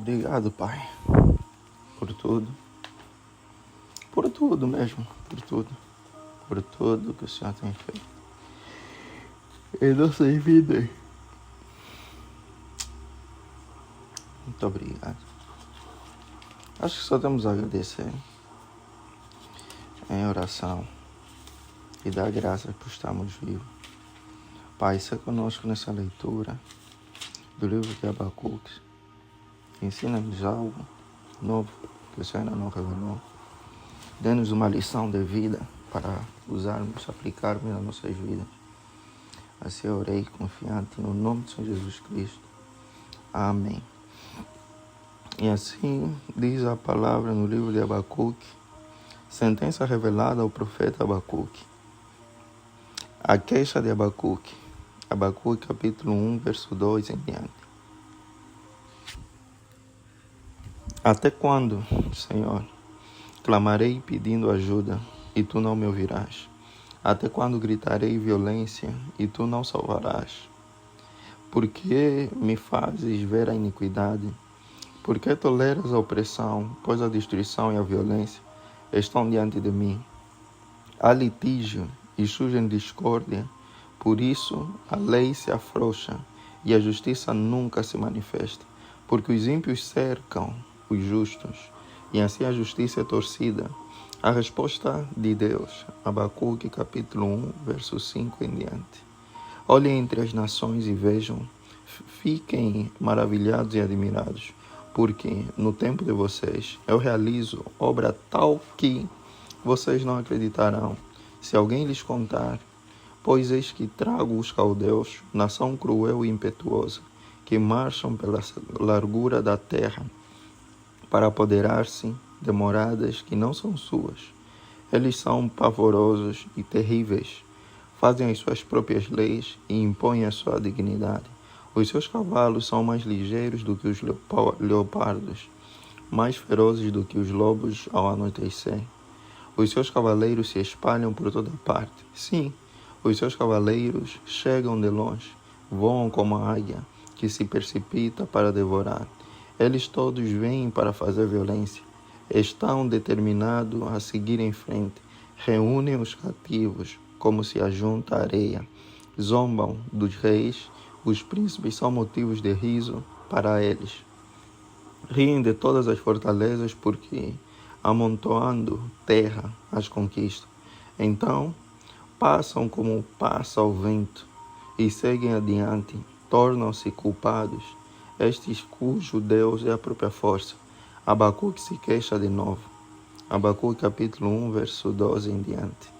Obrigado, Pai, por tudo mesmo, por tudo que o Senhor tem feito em nossas vidas. Muito obrigado. Acho que só temos a agradecer em oração e dar graças por estarmos vivos. Pai, seja conosco nessa leitura do livro de Abacuque. Ensina-nos algo novo que o Senhor ainda não revelou. Dê-nos uma lição de vida para usarmos, aplicarmos nas nossas vidas. Assim eu orei confiante no nome de Senhor Jesus Cristo. Amém. E assim diz a palavra no livro de Abacuque, sentença revelada ao profeta Abacuque. A queixa de Abacuque. Abacuque capítulo 1, verso 2 em diante. Até quando, Senhor, clamarei pedindo ajuda e tu não me ouvirás? Até quando gritarei violência e tu não salvarás? Por que me fazes ver a iniquidade? Por que toleras a opressão, pois a destruição e a violência estão diante de mim? Há litígio e surgem discórdia, por isso a lei se afrouxa e a justiça nunca se manifesta, porque os ímpios cercam os justos e assim a justiça é torcida. A resposta de Deus, Abacuque capítulo 1, verso 5 em diante. Olhem entre as nações e vejam, fiquem maravilhados e admirados, porque no tempo de vocês eu realizo obra tal que vocês não acreditarão, se alguém lhes contar. Pois eis que trago os caldeus, nação cruel e impetuosa, que marcham pela largura da terra, para apoderar-se de moradas que não são suas. Eles são pavorosos e terríveis, fazem as suas próprias leis e impõem a sua dignidade. Os seus cavalos são mais ligeiros do que os leopardos, mais ferozes do que os lobos ao anoitecer. Os seus cavaleiros se espalham por toda parte. Sim, os seus cavaleiros chegam de longe, voam como a águia, que se precipita para devorar. Eles todos vêm para fazer violência. Estão determinados a seguir em frente. Reúnem os cativos, como se ajunta a areia. Zombam dos reis. Os príncipes são motivos de riso para eles. Riem de todas as fortalezas porque, amontoando terra, as conquistam. Então, passam como passa o vento e seguem adiante, tornam-se culpados, estes cujo Deus é a própria força. Abacuque se queixa de novo. Abacuque capítulo 1, verso 12 em diante.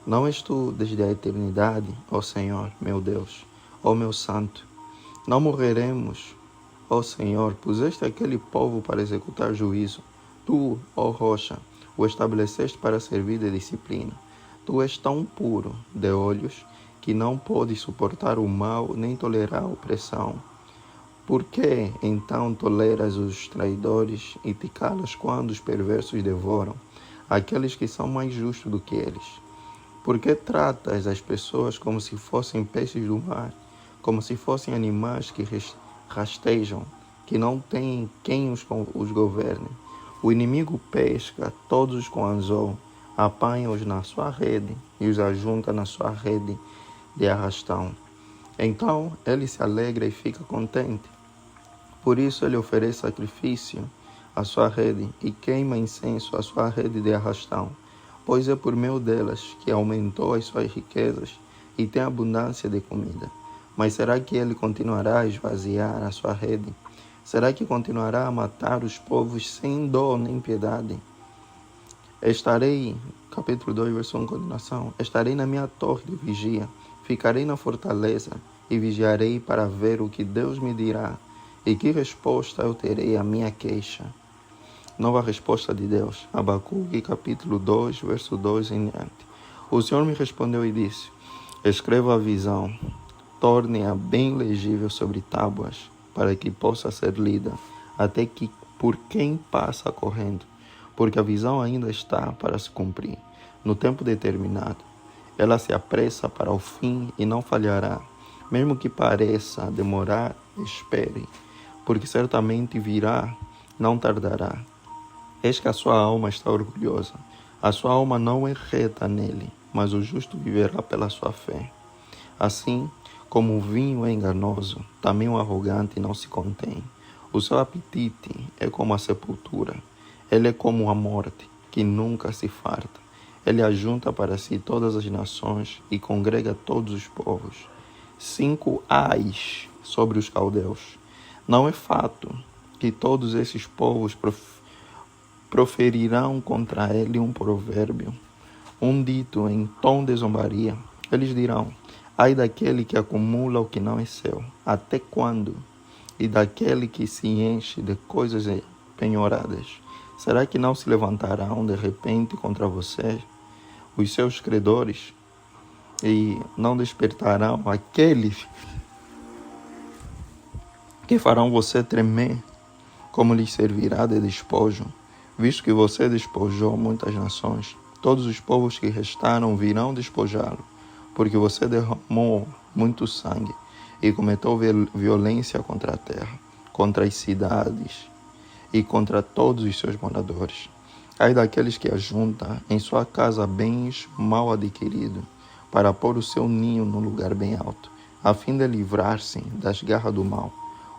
Não és tu desde a eternidade, ó Senhor, meu Deus, ó meu santo? Não morreremos, ó Senhor, puseste aquele povo para executar juízo. Tu, ó rocha, o estabeleceste para servir de disciplina. Tu és tão puro de olhos que não podes suportar o mal nem tolerar a opressão. Por que então toleras os traidores e te calas quando os perversos devoram aqueles que são mais justos do que eles? Por que tratas as pessoas como se fossem peixes do mar, como se fossem animais que rastejam, que não têm quem os governe? O inimigo pesca todos com anzol, apanha-os na sua rede e os ajunta na sua rede de arrastão. Então ele se alegra e fica contente. Por isso ele oferece sacrifício à sua rede e queima incenso à sua rede de arrastão, pois é por meio delas que aumentou as suas riquezas e tem abundância de comida. Mas será que ele continuará a esvaziar a sua rede? Será que continuará a matar os povos sem dó nem piedade? Capítulo 2, verso 1, continuação. Estarei na minha torre de vigia, ficarei na fortaleza e vigiarei para ver o que Deus me dirá e que resposta eu terei à minha queixa. Nova resposta de Deus. Abacuque, capítulo 2, verso 2 em diante. O Senhor me respondeu e disse: escreva a visão, torne-a bem legível sobre tábuas, para que possa ser lida, até que por quem passa correndo, porque a visão ainda está para se cumprir, no tempo determinado. Ela se apressa para o fim e não falhará. Mesmo que pareça demorar, espere, porque certamente virá, não tardará. Eis que a sua alma está orgulhosa. A sua alma não é reta nele, mas o justo viverá pela sua fé. Assim como o vinho é enganoso, também o arrogante não se contém. O seu apetite é como a sepultura. Ele é como a morte, que nunca se farta. Ele ajunta para si todas as nações e congrega todos os povos. 5 ais sobre os caldeus. Não é fato que todos esses povos proferirão contra ele um provérbio, um dito em tom de zombaria. Eles dirão: ai daquele que acumula o que não é seu, até quando? E daquele que se enche de coisas penhoradas, será que não se levantarão de repente contra você os seus credores, e não despertarão aqueles que farão você tremer, como lhes servirá de despojo, visto que você despojou muitas nações? Todos os povos que restaram virão despojá-lo, porque você derramou muito sangue e cometeu violência contra a terra, contra as cidades e contra todos os seus moradores. Ai daqueles que ajuntam em sua casa bens mal adquiridos, para pôr o seu ninho no lugar bem alto, a fim de livrar-se das garras do mal.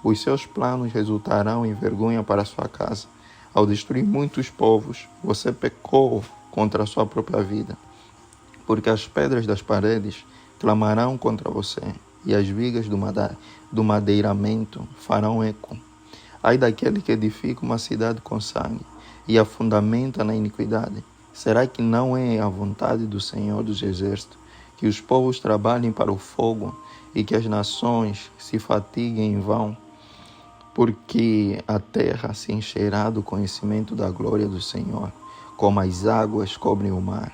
Os seus planos resultarão em vergonha para sua casa. Ao destruir muitos povos, você pecou contra a sua própria vida, porque as pedras das paredes clamarão contra você, e as vigas do madeiramento farão eco. Ai daquele que edifica uma cidade com sangue e a fundamenta na iniquidade. Será que não é a vontade do Senhor dos Exércitos que os povos trabalhem para o fogo e que as nações se fatiguem em vão? Porque a terra se encherá do conhecimento da glória do Senhor, como as águas cobrem o mar.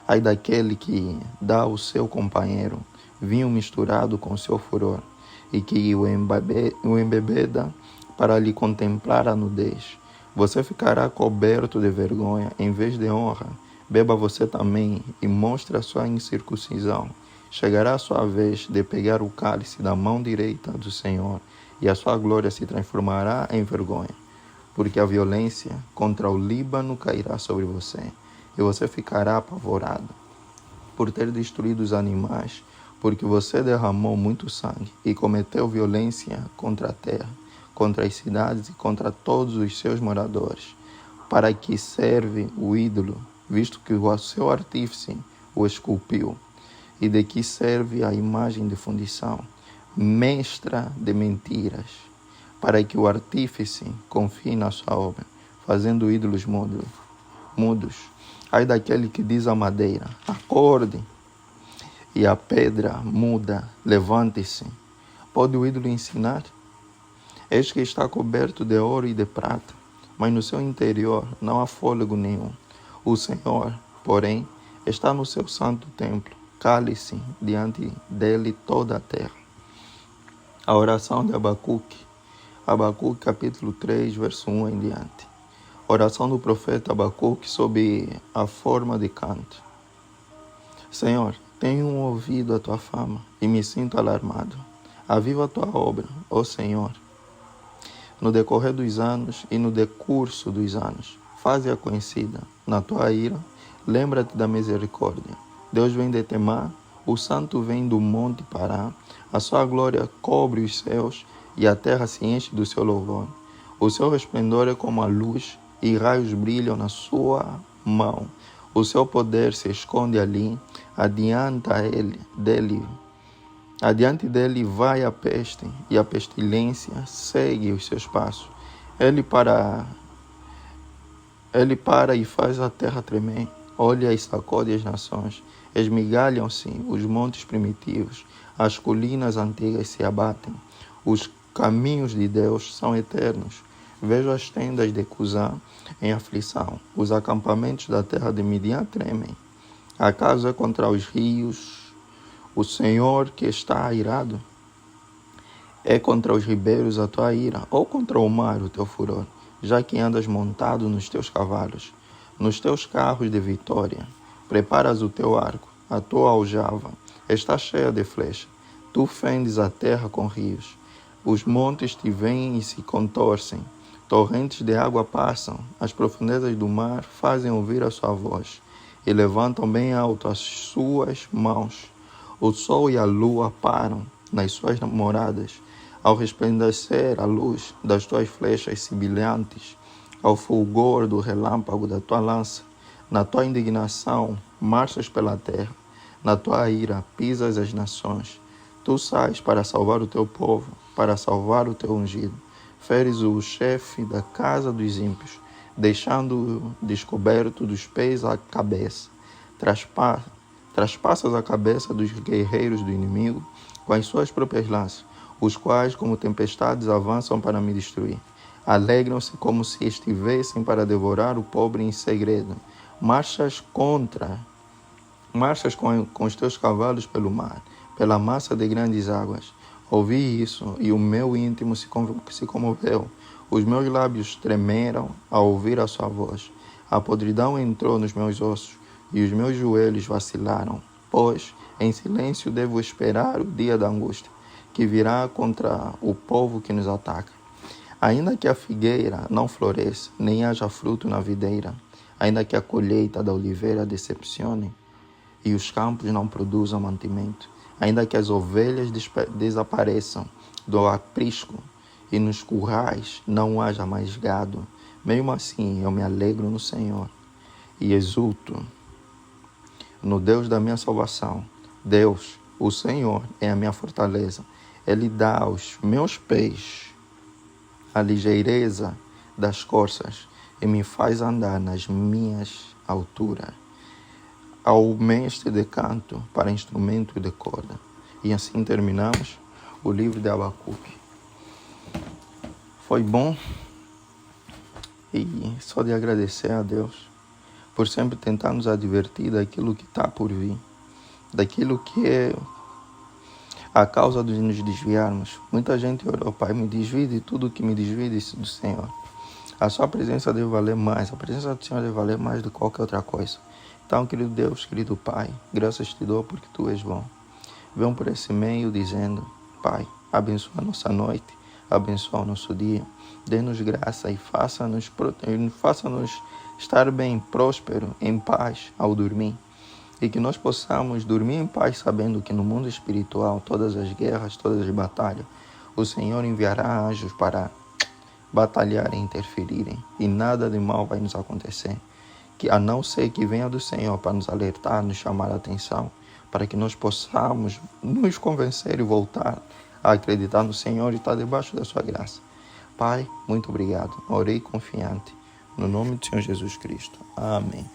Ai daquele que dá ao seu companheiro vinho misturado com seu furor, e que o embebeda para lhe contemplar a nudez. Você ficará coberto de vergonha, em vez de honra. Beba você também e mostre a sua incircuncisão. Chegará a sua vez de pegar o cálice da mão direita do Senhor, e a sua glória se transformará em vergonha, porque a violência contra o Líbano cairá sobre você, e você ficará apavorado por ter destruído os animais, porque você derramou muito sangue e cometeu violência contra a terra, contra as cidades e contra todos os seus moradores. Para que serve o ídolo, visto que o seu artífice o esculpiu? E de que serve a imagem de fundição, mestra de mentiras, para que o artífice confie na sua obra, fazendo ídolos mudos? Ai daquele que diz à madeira: acorde, e a pedra muda: levante-se. Pode o ídolo ensinar? Eis que está coberto de ouro e de prata, mas no seu interior não há fôlego nenhum. O Senhor, porém, está no seu santo templo. Cale-se diante dele toda a terra. A oração de Abacuque. Abacuque capítulo 3, verso 1 em diante. Oração do profeta Abacuque sob a forma de canto. Senhor, tenho ouvido a tua fama e me sinto alarmado. Aviva a tua obra, ó Senhor, no decorrer dos anos e no decurso dos anos. Faze-a conhecida. Na tua ira, lembra-te da misericórdia. Deus vem de Temá, o santo vem do monte Pará. A sua glória cobre os céus e a terra se enche do seu louvor. O seu resplendor é como a luz e raios brilham na sua mão. O seu poder se esconde ali, adiante dele vai a peste, e a pestilência segue os seus passos. Ele para e faz a terra tremer, olha e sacode as nações. Esmigalham-se os montes primitivos, as colinas antigas se abatem. Os caminhos de Deus são eternos. Vejo as tendas de Cusã em aflição. Os acampamentos da terra de Midian tremem. Acaso é contra os rios o Senhor que está airado? É contra os ribeiros a tua ira, ou contra o mar o teu furor, já que andas montado nos teus cavalos, nos teus carros de vitória? Preparas o teu arco, a tua aljava está cheia de flecha. Tu fendes a terra com rios, Os montes te veem e se contorcem. Torrentes de água passam. As profundezas do mar fazem ouvir a sua voz. E levantam bem alto as suas mãos. O sol e a lua param nas suas moradas. Ao resplandecer a luz das tuas flechas sibilantes, ao fulgor do relâmpago da tua lança, na tua indignação marchas pela terra, na tua ira pisas as nações. Tu sais para salvar o teu povo, para salvar o teu ungido. Feres o chefe da casa dos ímpios, deixando-o descoberto dos pés à cabeça. Traspassas a cabeça dos guerreiros do inimigo com as suas próprias lanças, os quais, como tempestades, avançam para me destruir. Alegram-se como se estivessem para devorar o pobre em segredo. Marchas com os teus cavalos pelo mar, pela massa de grandes águas. Ouvi isso, e o meu íntimo se comoveu. Os meus lábios tremeram ao ouvir a sua voz. A podridão entrou nos meus ossos, e os meus joelhos vacilaram. Pois, em silêncio devo esperar o dia da angústia, que virá contra o povo que nos ataca. Ainda que a figueira não floresça, nem haja fruto na videira, ainda que a colheita da oliveira decepcione, e os campos não produzam mantimento, ainda que as ovelhas desapareçam do aprisco, e nos currais não haja mais gado, mesmo assim eu me alegro no Senhor, e exulto no Deus da minha salvação. Deus, o Senhor, é a minha fortaleza. Ele dá aos meus pés a ligeireza das corças e me faz andar nas minhas alturas. Ao mestre de canto para instrumento de corda. E assim terminamos o livro de Abacuque. Foi bom e só de agradecer a Deus por sempre tentar nos advertir daquilo que está por vir, daquilo que é a causa de nos desviarmos. Muita gente orou: Pai, me desvie de tudo que me desvie do Senhor. A sua presença deve valer mais, a presença do Senhor deve valer mais do que qualquer outra coisa. Então, querido Deus, querido Pai, graças te dou porque Tu és bom. Venham por esse meio dizendo: Pai, abençoa a nossa noite, abençoa o nosso dia, dê-nos graça e faça-nos estar bem, próspero, em paz ao dormir. E que nós possamos dormir em paz sabendo que no mundo espiritual, todas as guerras, todas as batalhas, o Senhor enviará anjos para batalhar e interferirem, e nada de mal vai nos acontecer, que a não ser que venha do Senhor para nos alertar, nos chamar a atenção, para que nós possamos nos convencer e voltar a acreditar no Senhor e estar debaixo da sua graça. Pai, muito obrigado. Orei confiante. No nome do Senhor Jesus Cristo. Amém.